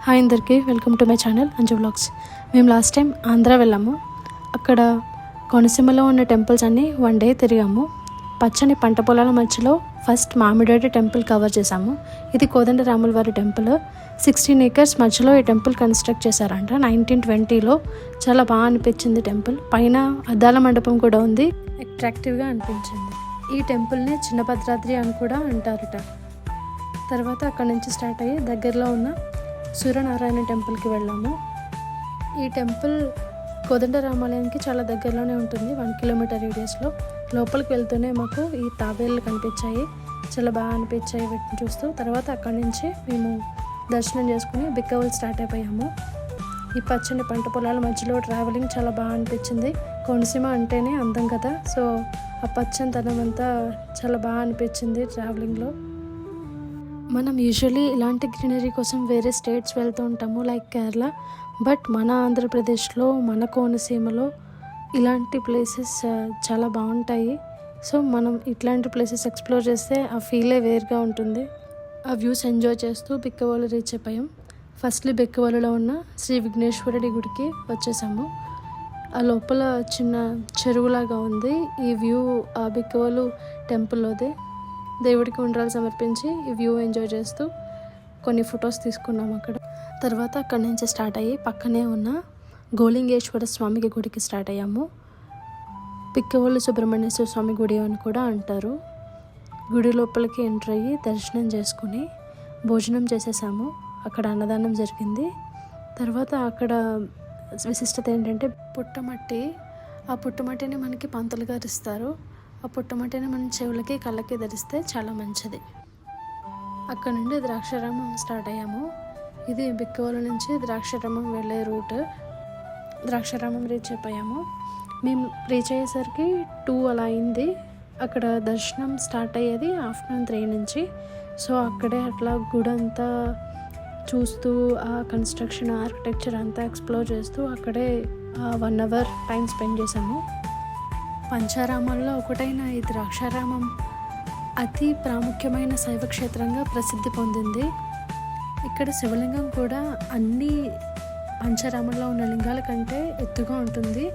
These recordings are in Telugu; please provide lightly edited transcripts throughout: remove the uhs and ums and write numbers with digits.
హాయ్ అందరికీ, welcome to my channel Anju vlogs. మేము లాస్ట్ టైం ఆంధ్ర వెళ్ళాము. అక్కడ కోనసీమలో ఉన్న టెంపుల్స్ అన్నీ వన్ డే తిరిగాము. పచ్చని పంట పొలాల మధ్యలో ఫస్ట్ మామిడాడి టెంపుల్ కవర్ చేసాము. ఇది కోదండరాముల వారి టెంపుల్. 16 acres మధ్యలో ఈ టెంపుల్ కన్స్ట్రక్ట్ చేశారంట 1920లో. చాలా బాగా అనిపించింది టెంపుల్. పైన అద్దాల మండపం కూడా ఉంది, అట్రాక్టివ్గా అనిపించింది. ఈ టెంపుల్ని చిన్న భద్రాద్రి అని కూడా అంటారట. తర్వాత అక్కడ నుంచి స్టార్ట్ అయ్యి దగ్గరలో ఉన్న సూర్యనారాయణ టెంపుల్కి వెళ్ళాము. ఈ టెంపుల్ కోదండరామాలయానికి చాలా దగ్గరలోనే ఉంటుంది, 1 kilometer రేడియస్లో. లోపలికి వెళ్తూనే మాకు ఈ తాబేళ్ళు కనిపించాయి, చాలా బాగా అనిపించాయి వీటిని చూస్తూ. తర్వాత అక్కడి నుంచి మేము దర్శనం చేసుకుని బిక్కవల్ స్టార్ట్ అయిపోయాము. ఈ పచ్చని పంట పొలాల మధ్యలో ట్రావెలింగ్ చాలా బాగా అనిపించింది. కోనసీమ అంటేనే అందం కదా, సో ఆ పచ్చనితనం అంతా చాలా బాగా అనిపించింది ట్రావెలింగ్లో. మనం యూజువలీ ఇలాంటి గ్రీనరీ కోసం వేరే స్టేట్స్ వెళ్తూ ఉంటాము, లైక్ కేరళ. బట్ మన ఆంధ్రప్రదేశ్లో, మన కోనసీమలో ఇలాంటి ప్లేసెస్ చాలా బాగుంటాయి. సో మనం ఇట్లాంటి ప్లేసెస్ ఎక్స్ప్లోర్ చేస్తే ఆ ఫీలే వేరుగా ఉంటుంది. ఆ వ్యూస్ ఎంజాయ్ చేస్తూ బిక్కవోలు రీచ్ అయిపోయాం. ఫస్ట్లీ బిక్కవోలులో ఉన్న శ్రీ విఘ్నేశ్వరుడి గుడికి వచ్చేసాము. ఆ లోపల చిన్న చెరువులాగా ఉంది. ఈ వ్యూ ఆ బిక్కవోలు టెంపుల్లోదే. దేవుడికి ఉండ్రాలు సమర్పించి ఈ వ్యూ ఎంజాయ్ చేస్తూ కొన్ని ఫొటోస్ తీసుకున్నాము అక్కడ. తర్వాత అక్కడి నుంచి స్టార్ట్ అయ్యి పక్కనే ఉన్న గోలింగేశ్వర స్వామికి గుడికి స్టార్ట్ అయ్యాము. బిక్కవోలు సుబ్రహ్మణ్యేశ్వర స్వామి గుడి అని కూడా అంటారు. గుడి లోపలికి ఎంటర్ అయ్యి దర్శనం చేసుకుని భోజనం చేసేసాము. అక్కడ అన్నదానం జరిగింది. తర్వాత అక్కడ విశిష్టత ఏంటంటే పుట్టమట్టి. ఆ పుట్టమట్టిని మనకి పంతులుగా ఇస్తారు. ఆ పుట్టమట్టిని మనం చెవులకి కళ్ళకి ధరిస్తే చాలా మంచిది. అక్కడ నుండి ద్రాక్షారామం స్టార్ట్ అయ్యాము. ఇది బిక్కవోలు నుంచి ద్రాక్షారామం వెళ్ళే రూట్. ద్రాక్షారామం రీచ్ అయిపోయాము. మేము రీచ్ అయ్యేసరికి 2 అలా అయింది. అక్కడ దర్శనం స్టార్ట్ అయ్యేది ఆఫ్టర్నూన్ 3 నుంచి. సో అక్కడే అట్లా గుడి అంతా చూస్తూ ఆ కన్స్ట్రక్షన్, ఆర్కిటెక్చర్ అంతా ఎక్స్ప్లోర్ చేస్తూ అక్కడే 1 hour టైం స్పెండ్ చేసాము. పంచారామాల్లో ఒకటైన ఈ ద్రాక్షారామం అతి ప్రాముఖ్యమైన శైవక్షేత్రంగా ప్రసిద్ధి పొందింది. ఇక్కడ శివలింగం కూడా అన్ని పంచారామంలో ఉన్న లింగాల కంటే ఎత్తుగా ఉంటుంది.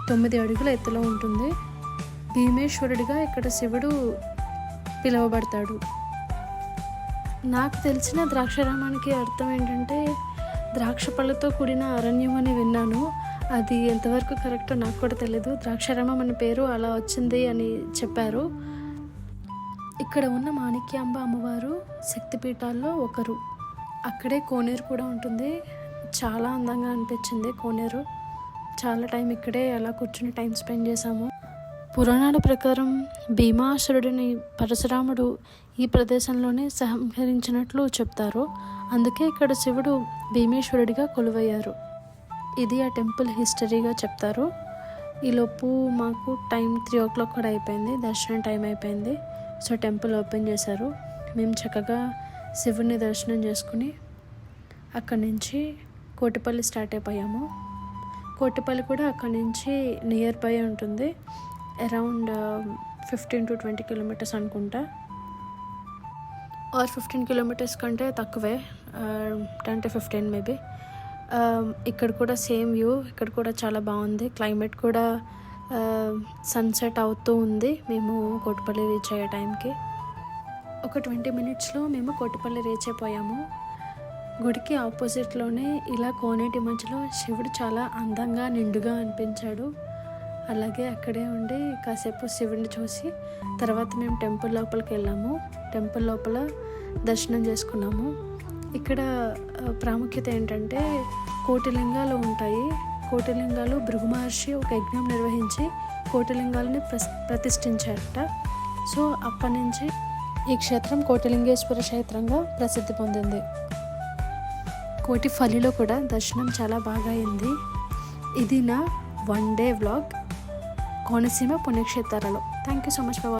9 అడుగుల ఎత్తులో ఉంటుంది. భీమేశ్వరుడిగా ఇక్కడ శివుడు పిలువబడతాడు. నాకు తెలిసిన ద్రాక్షారామానికి అర్థం ఏంటంటే ద్రాక్ష పళ్ళతో కూడిన అరణ్యం అని విన్నాను. అది ఎంతవరకు కరెక్టో నాకు కూడా తెలియదు. ద్రాక్షారామం అనే పేరు అలా వచ్చింది అని చెప్పారు. ఇక్కడ ఉన్న మాణిక్యాంబ అమ్మవారు శక్తిపీఠాల్లో ఒకరు. అక్కడే కోనేరు కూడా ఉంటుంది. చాలా అందంగా అనిపించింది కోనేరు. చాలా టైం ఇక్కడే అలా కూర్చుని టైం స్పెండ్ చేశాము. పురాణాల ప్రకారం భీమాసురుడిని పరశురాముడు ఈ ప్రదేశంలోనే సంహరించినట్లు చెప్తారు. అందుకే ఇక్కడ శివుడు భీమేశ్వరుడిగా కొలువయ్యారు. ఇది ఆ టెంపుల్ హిస్టరీగా చెప్తారు. ఈలోపు మాకు టైం 3 o'clock కూడా అయిపోయింది. దర్శనం టైం అయిపోయింది. సో టెంపుల్ ఓపెన్ చేశారు. మేము చక్కగా శివుడిని దర్శనం చేసుకుని అక్కడి నుంచి కోటిపల్లి స్టార్ట్ అయిపోయాము. కోటిపల్లి కూడా అక్కడి నుంచి నియర్ బై ఉంటుంది. అరౌండ్ 15 to 20 kilometers అనుకుంటా, ఆర్ 15 kilometers కంటే తక్కువే, 10 to 15 మేబీ. ఇక్కడ కూడా సేమ్ వ్యూ. ఇక్కడ కూడా చాలా బాగుంది. క్లైమేట్ కూడా సన్సెట్ అవుతూ ఉంది. మేము కోటిపల్లి రీచ్ అయ్యే టైంకి ఒక 20 minutesలో మేము కోటిపల్లి రీచ్ అయిపోయాము. గుడికి ఆపోజిట్లోనే ఇలా కోనేటి మధ్యలో శివుడు చాలా అందంగా నిండుగా అనిపించాడు. అలాగే అక్కడే ఉండి కాసేపు శివుడిని చూసి తర్వాత మేము టెంపుల్ లోపలికి వెళ్ళాము. టెంపుల్ లోపల దర్శనం చేసుకున్నాము. ఇక్కడ ప్రాముఖ్యత ఏంటంటే కోటిలింగాలు ఉంటాయి. కోటిలింగాలు భృగు మహర్షి ఒక యజ్ఞం నిర్వహించి కోటిలింగాలని ప్రతిష్ఠించారట. సో అప్పటి నుంచి ఈ క్షేత్రం కోటిలింగేశ్వర క్షేత్రంగా ప్రసిద్ధి పొందింది. కోటిపల్లిలో కూడా దర్శనం చాలా బాగా అయింది. ఇది నా 1 day వ్లాగ్ కోనసీమ పుణ్యక్షేత్రాలలో. Thank you so much for